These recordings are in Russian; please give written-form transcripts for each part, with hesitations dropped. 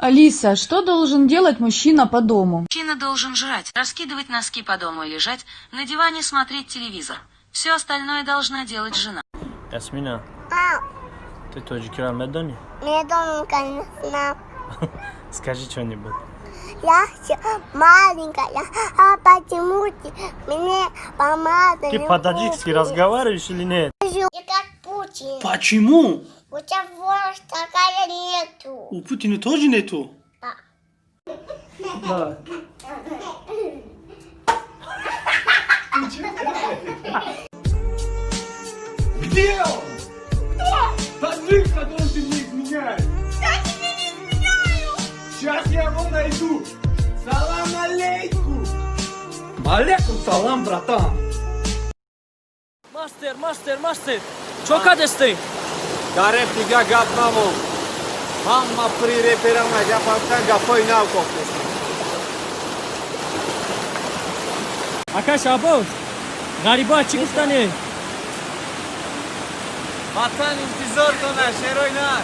Алиса, что должен делать мужчина по дому? Мужчина должен жрать, раскидывать носки по дому и лежать на диване смотреть телевизор. Все остальное должна делать жена. Ясмина, ты тоже медони? Медони, конечно. Скажи что-нибудь. Я маленькая, а почему ты мне помада? Ты по-таджикски разговариваешь или нет? Я как Путин. Почему? У тебя волос такая нету. У Путина тоже нету. Да. Где он? Кто? Таджик, который ты не изменяешь. Я тебе не изменяю. Сейчас я его найду. Салам алейкум. Алейкум салам, братан. Мастер. Что кадесты? Гарем тебя гапнаму. Мама при реперама гапантан гапой навкохтес. Акаш абоз. Гариба чикустане. Ватан интизор кона, шеройна.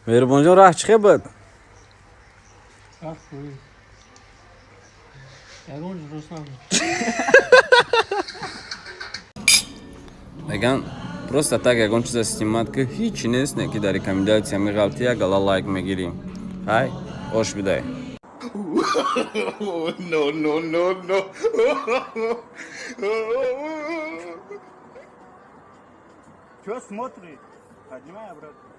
مهربان راه چه بود؟ Эган просто так ягон чиза снимать, ки ҳеҷ нест, ки дар рекомендация меғалти як гала лайк мегирим. Ай, ош бидай. No. Что смотрит? Поднимай обратно.